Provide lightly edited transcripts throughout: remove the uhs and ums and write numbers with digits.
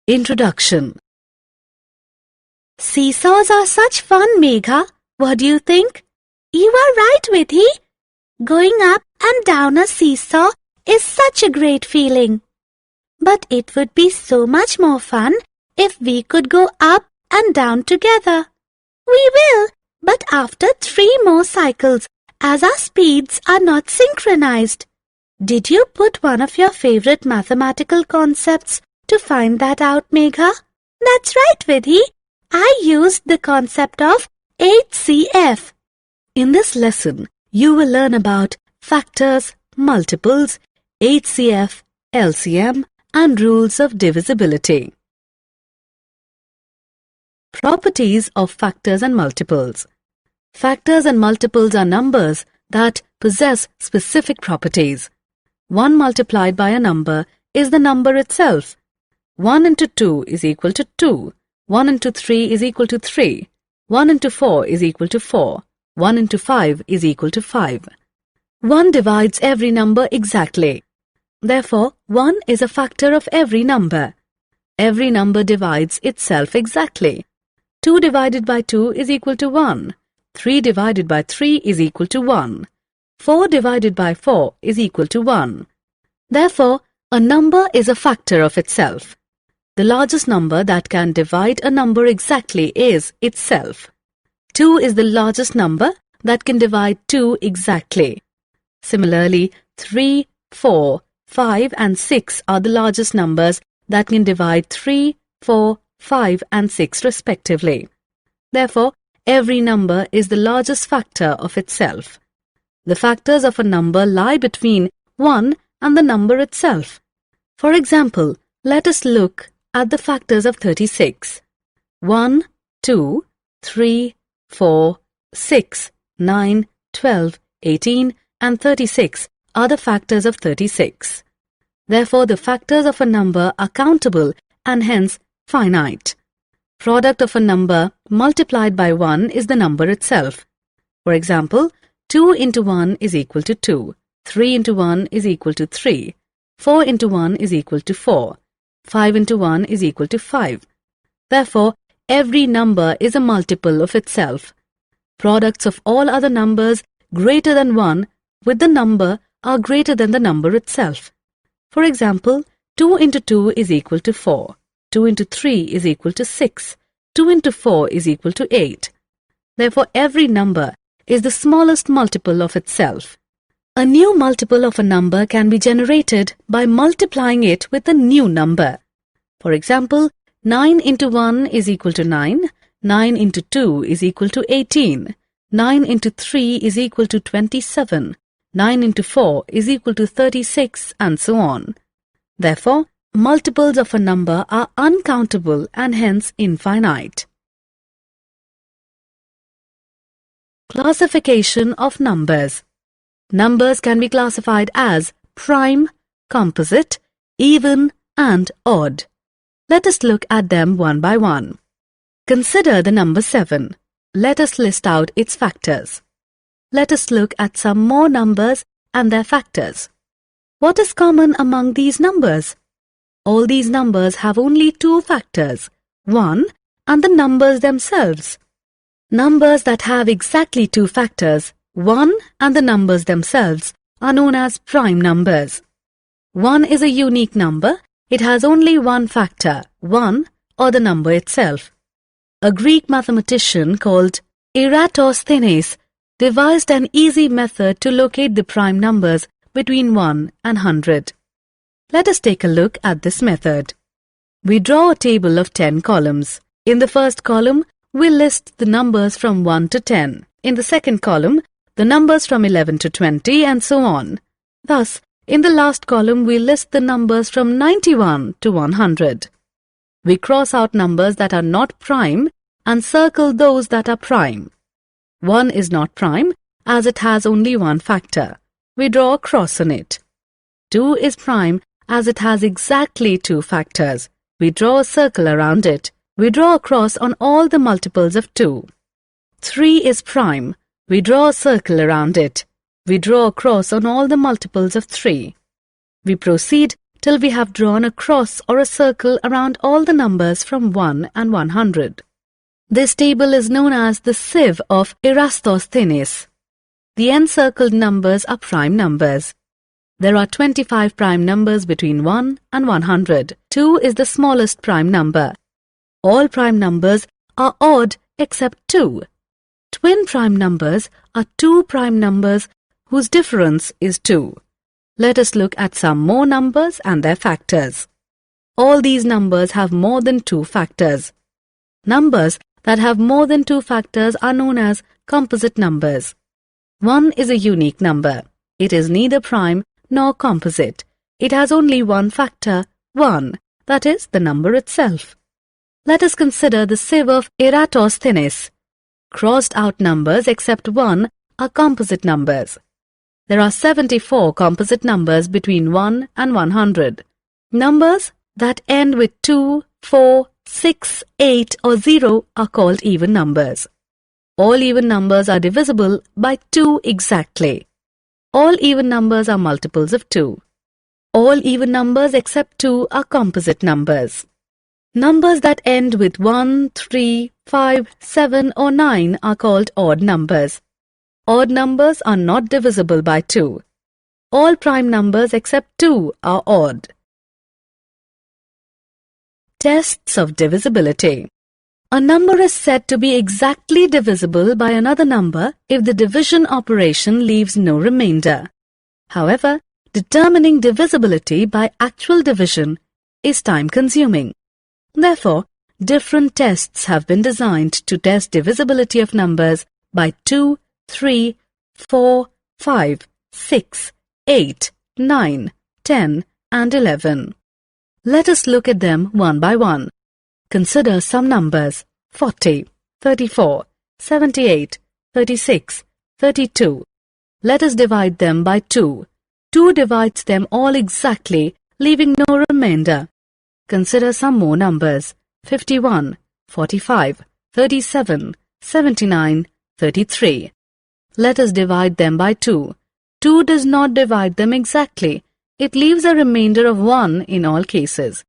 Introduction. Seesaws are such fun, Megha. What do you think? You are right, Vidhi. Going up and down a seesaw is such a great feeling. But it would be so much more fun if we could go up and down together. We will, but after 3 more cycles, as our speeds are not synchronized. Did you put one of your favorite mathematical concepts to find that out, Megha? That's right, Vidhi. I used the concept of HCF. In this lesson, you will learn about factors, multiples, HCF, LCM, and rules of divisibility. Properties of factors and multiples. Factors and multiples are numbers that possess specific properties. 1 multiplied by a number is the number itself. 1 into 2 is equal to 2. 1 into 3 is equal to 3. 1 into 4 is equal to 4. 1 into 5 is equal to 5. 1 divides every number exactly. Therefore, 1 is a factor of every number. Every number divides itself exactly. 2 divided by 2 is equal to 1. 3 divided by 3 is equal to 1. 4 divided by 4 is equal to 1. Therefore, a number is a factor of itself. The largest number that can divide a number exactly is itself. 2 is the largest number that can divide 2 exactly. Similarly, 3, 4, 5 and 6 are the largest numbers that can divide 3, 4, 5 and 6 respectively. Therefore, every number is the largest factor of itself. The factors of a number lie between 1 and the number itself. For example, let us look at the factors of 36. 1, 2, 3, 4, 6, 9, 12, 18 and 36 are the factors of 36. Therefore, the factors of a number are countable and hence finite. Product of a number multiplied by 1 is the number itself. For example, 2 into 1 is equal to 2. 3 into 1 is equal to 3. 4 into 1 is equal to 4. 5 into 1 is equal to 5. Therefore, every number is a multiple of itself. Products of all other numbers greater than 1 with the number are greater than the number itself. For example, 2 into 2 is equal to 4. 2 into 3 is equal to 6. 2 into 4 is equal to 8. Therefore, every number is the smallest multiple of itself. A new multiple of a number can be generated by multiplying it with a new number. For example, 9 into 1 is equal to 9, 9 into 2 is equal to 18, 9 into 3 is equal to 27, 9 into 4 is equal to 36, and so on. Therefore, multiples of a number are uncountable and hence infinite. Classification of numbers. Numbers can be classified as prime, composite, even, and odd. Let us look at them one by one. Consider the number 7. Let us list out its factors. Let us look at some more numbers and their factors. What is common among these numbers? All these numbers have only 2 factors, 1 and the numbers themselves. Numbers that have exactly 2 factors, 1 and the numbers themselves, are known as prime numbers. 1 is a unique number. It has only 1 factor, 1 or the number itself. A Greek mathematician called Eratosthenes devised an easy method to locate the prime numbers between 1 and 100. Let us take a look at this method. We draw a table of 10 columns. In the first column, we list the numbers from 1 to 10. In the second column, the numbers from 11 to 20 and so on. Thus, in the last column, we list the numbers from 91 to 100. We cross out numbers that are not prime and circle those that are prime. 1 is not prime as it has only 1 factor. We draw a cross on it. 2 is prime as it has exactly 2 factors. We draw a circle around it. We draw a cross on all the multiples of 2. 3 is prime. We draw a circle around it. We draw a cross on all the multiples of 3. We proceed till we have drawn a cross or a circle around all the numbers from 1 and 100. This table is known as the sieve of Eratosthenes. The encircled numbers are prime numbers. There are 25 prime numbers between 1 and 100. 2 is the smallest prime number. All prime numbers are odd except 2. Twin prime numbers are two prime numbers whose difference is 2. Let us look at some more numbers and their factors. All these numbers have more than 2 factors. Numbers that have more than 2 factors are known as composite numbers. 1 is a unique number. It is neither prime nor composite. It has only one factor, 1, that is, the number itself. Let us consider the sieve of Eratosthenes. Crossed out numbers except 1 are composite numbers. There are 74 composite numbers between 1 and 100. Numbers that end with 2, 4, 6, 8 or 0 are called even numbers. All even numbers are divisible by 2 exactly. All even numbers are multiples of 2. All even numbers except 2 are composite numbers. Numbers that end with 1, 3, 5, 7 or 9 are called odd numbers. Odd numbers are not divisible by 2. All prime numbers except 2 are odd. Tests of divisibility. A number is said to be exactly divisible by another number if the division operation leaves no remainder. However, determining divisibility by actual division is time-consuming. Therefore, different tests have been designed to test divisibility of numbers by 2, 3, 4, 5, 6, 8, 9, 10 and 11. Let us look at them one by one. Consider some numbers: 40, 34, 78, 36, 32. Let us divide them by 2. 2 divides them all exactly, leaving no remainder. Consider some more numbers: 51, 45, 37, 79, 33. Let us divide them by 2. 2 does not divide them exactly. It leaves a remainder of 1 in all cases.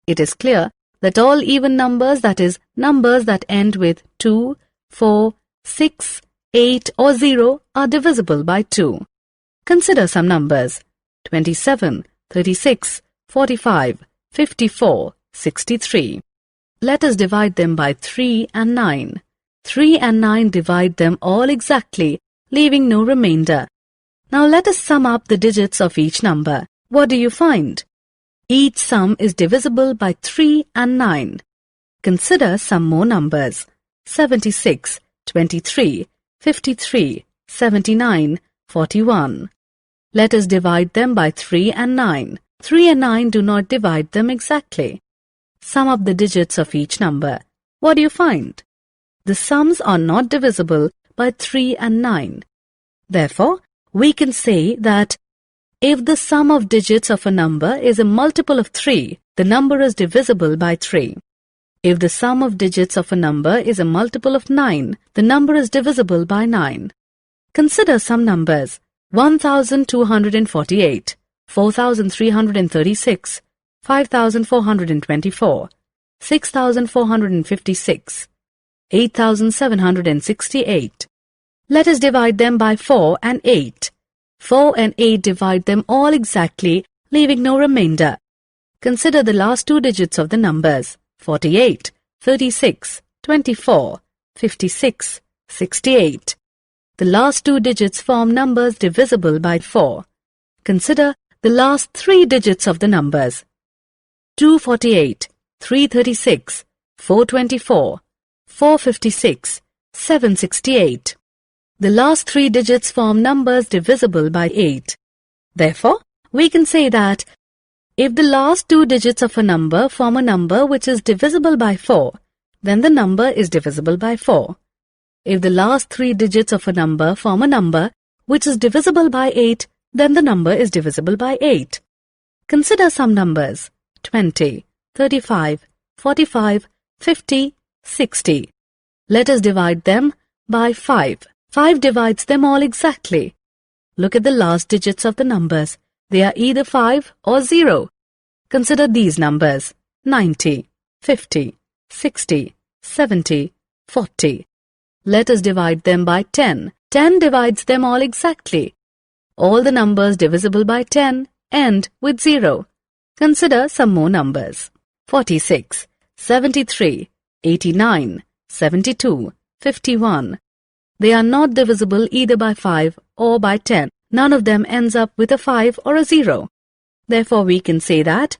It is clear that all even numbers, that is, numbers that end with 2, 4, 6, 8 or 0 are divisible by 2. Consider some numbers: 27, 36, 45, 54, 63. Let us divide them by 3 and 9. 3 and 9 divide them all exactly, leaving no remainder. Now let us sum up the digits of each number. What do you find? Each sum is divisible by 3 and 9. Consider some more numbers: 76, 23, 53, 79, 41. Let us divide them by 3 and 9. 3 and 9 do not divide them exactly. Sum up the digits of each number. What do you find? The sums are not divisible by 3 and 9. Therefore, we can say that if the sum of digits of a number is a multiple of 3, the number is divisible by 3. If the sum of digits of a number is a multiple of 9, the number is divisible by 9. Consider some numbers: 1248, 4336, 5424, 6456, 8768. Let us divide them by 4 and 8. 4 and 8 divide them all exactly, leaving no remainder. Consider the last 2 digits of the numbers: 48, 36, 24, 56, 68. The last 2 digits form numbers divisible by 4. Consider the last 3 digits of the numbers: 248, 336, 424, 456, 768. The last 3 digits form numbers divisible by 8. Therefore, we can say that if the last 2 digits of a number form a number which is divisible by 4, then the number is divisible by 4. If the last 3 digits of a number form a number which is divisible by 8, then the number is divisible by 8. Consider some numbers: 20, 35, 45, 50, 60. Let us divide them by 5. 5 divides them all exactly. Look at the last digits of the numbers. They are either 5 or 0. Consider these numbers: 90, 50, 60, 70, 40. Let us divide them by 10. 10 divides them all exactly. All the numbers divisible by 10 end with 0. Consider some more numbers: 46, 73, 89, 72, 51. They are not divisible either by 5 or by 10. None of them ends up with a 5 or a 0. Therefore, we can say that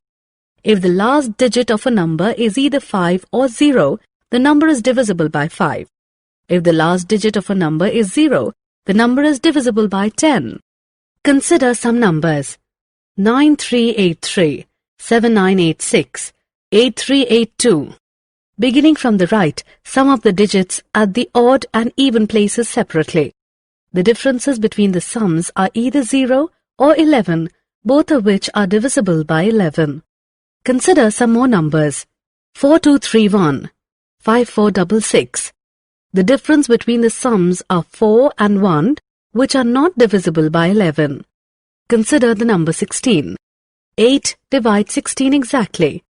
if the last digit of a number is either 5 or 0, the number is divisible by 5. If the last digit of a number is 0, the number is divisible by 10. Consider some numbers: 9383, 7986, 8382. Beginning from the right, sum up the digits at the odd and even places separately. The differences between the sums are either 0 or 11, both of which are divisible by 11. Consider some more numbers: 4231, 5466. The difference between the sums are 4 and 1, which are not divisible by 11. Consider the number 16. 8 divides 16 exactly.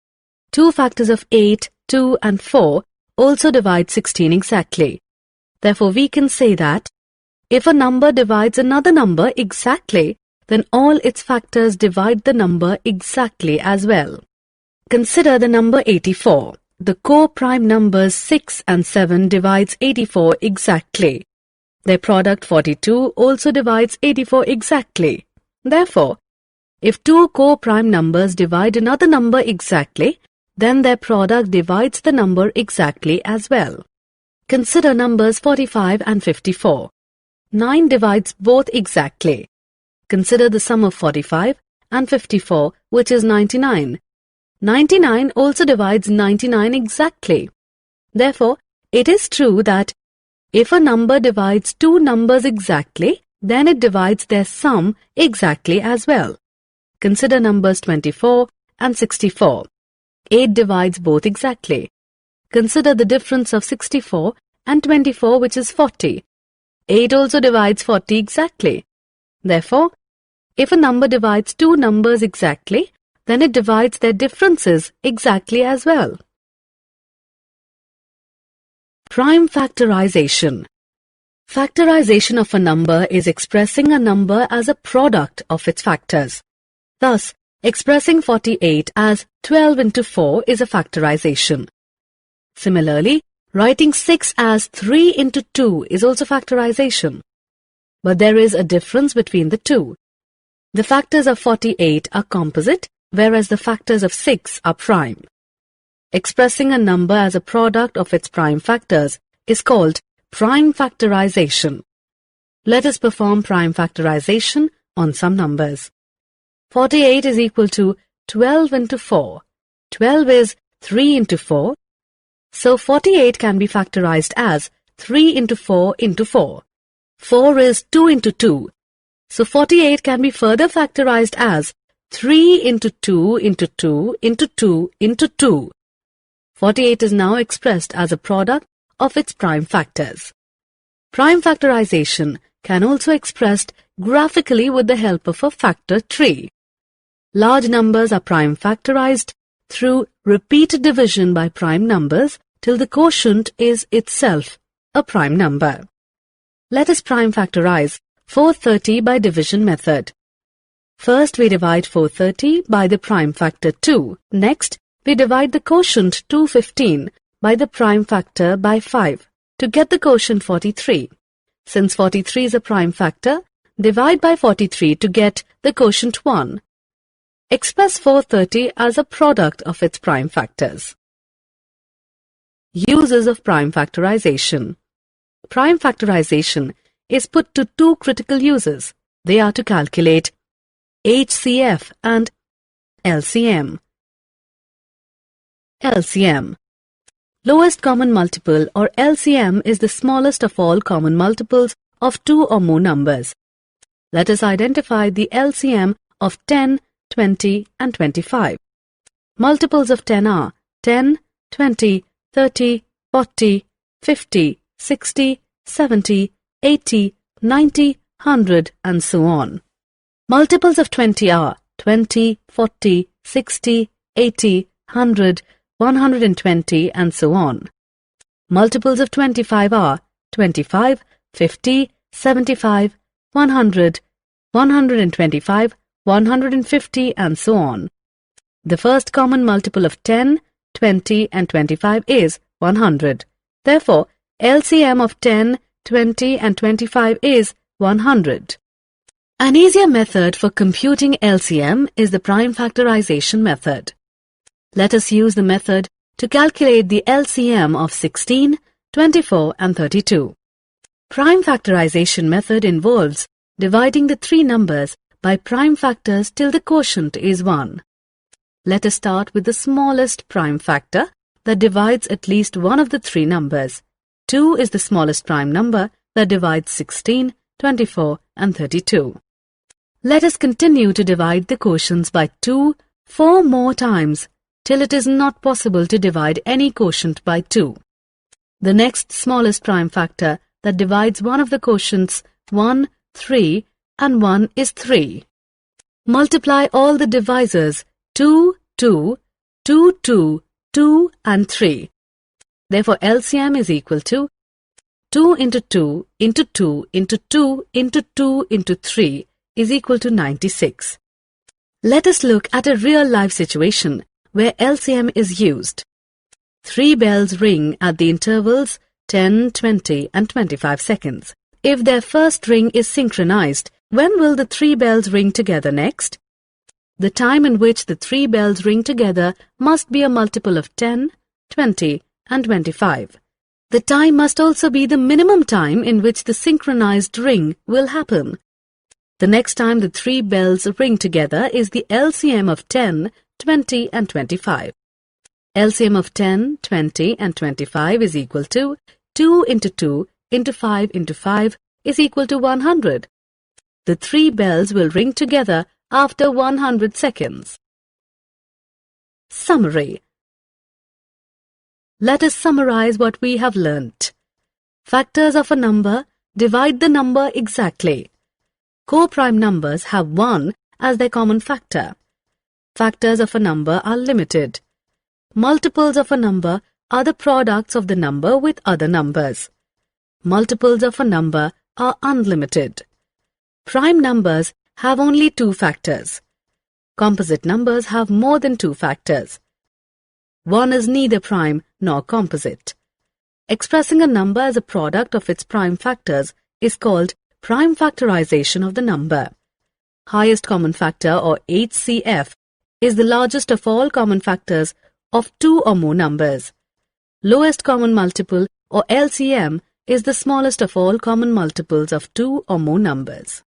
Two factors of 8, 2 and 4 also divide 16 exactly. Therefore, we can say that if a number divides another number exactly, then all its factors divide the number exactly as well. Consider the number 84. The co-prime numbers 6 and 7 divides 84 exactly. Their product 42 also divides 84 exactly. Therefore, if two co-prime numbers divide another number exactly, then their product divides the number exactly as well. Consider numbers 45 and 54. 9 divides both exactly. Consider the sum of 45 and 54, which is 99. 99 also divides 99 exactly. Therefore, it is true that if a number divides two numbers exactly, then it divides their sum exactly as well. Consider numbers 24 and 64. 8 divides both exactly. Consider the difference of 64 and 24, which is 40. 8 also divides 40 exactly. Therefore, if a number divides two numbers exactly, then it divides their differences exactly as well. Prime factorization. Factorization of a number is expressing a number as a product of its factors. Thus, expressing 48 as 12 into 4 is a factorization. Similarly, writing 6 as 3 into 2 is also factorization. But there is a difference between the two. The factors of 48 are composite, whereas the factors of 6 are prime. Expressing a number as a product of its prime factors is called prime factorization. Let us perform prime factorization on some numbers. 48 is equal to 12 into 4. 12 is 3 into 4. So 48 can be factorized as 3 into 4 into 4. 4 is 2 into 2. So 48 can be further factorized as 3 into 2 into 2 into 2 into 2. 48 is now expressed as a product of its prime factors. Prime factorization can also be expressed graphically with the help of a factor tree. Large numbers are prime factorized through repeated division by prime numbers till the quotient is itself a prime number. Let us prime factorize 430 by division method. First, we divide 430 by the prime factor 2. Next, we divide the quotient 215 by the prime factor by 5 to get the quotient 43. Since 43 is a prime factor, divide by 43 to get the quotient 1. Express 430 as a product of its prime factors. Uses of prime factorization. Prime factorization is put to two critical uses. They are to calculate HCF and LCM. LCM. Lowest common multiple or LCM is the smallest of all common multiples of two or more numbers. Let us identify the LCM of 10, 20 and 25. Multiples of 10 are 10, 20, 30, 40, 50, 60, 70, 80, 90, 100 and so on. Multiples of 20 are 20, 40, 60, 80, 100, 120 and so on. Multiples of 25 are 25, 50, 75, 100, 125, 150 and so on. The first common multiple of 10, 20 and 25 is 100. Therefore, LCM of 10, 20 and 25 is 100. An easier method for computing LCM is the prime factorization method. Let us use the method to calculate the LCM of 16, 24 and 32. Prime factorization method involves dividing the three numbers by prime factors till the quotient is 1. Let us start with the smallest prime factor that divides at least one of the three numbers. 2 is the smallest prime number that divides 16, 24 and 32. Let us continue to divide the quotients by 2 4 more times till it is not possible to divide any quotient by 2. The next smallest prime factor that divides one of the quotients 1, 3 and 1 is 3. Multiply all the divisors 2, 2, 2, 2, 2 and 3. Therefore, LCM is equal to 2 into 2 into 2 into 2 into 2 into 3 is equal to 96. Let us look at a real-life situation where LCM is used. 3 bells ring at the intervals 10, 20 and 25 seconds. If their first ring is synchronized, when will the 3 bells ring together next? The time in which the 3 bells ring together must be a multiple of 10, 20 and 25. The time must also be the minimum time in which the synchronized ring will happen. The next time the 3 bells ring together is the LCM of 10, 20 and 25. LCM of 10, 20 and 25 is equal to 2 into 2 into 5 into 5 is equal to 100. The 3 bells will ring together after 100 seconds. Summary. Let us summarize what we have learnt. Factors of a number divide the number exactly. Co-prime numbers have 1 as their common factor. Factors of a number are limited. Multiples of a number are the products of the number with other numbers. Multiples of a number are unlimited. Prime numbers have only 2 factors. Composite numbers have more than 2 factors. 1 is neither prime nor composite. Expressing a number as a product of its prime factors is called prime factorization of the number. Highest common factor, or HCF, is the largest of all common factors of 2 or more numbers. Lowest common multiple, or LCM, is the smallest of all common multiples of 2 or more numbers.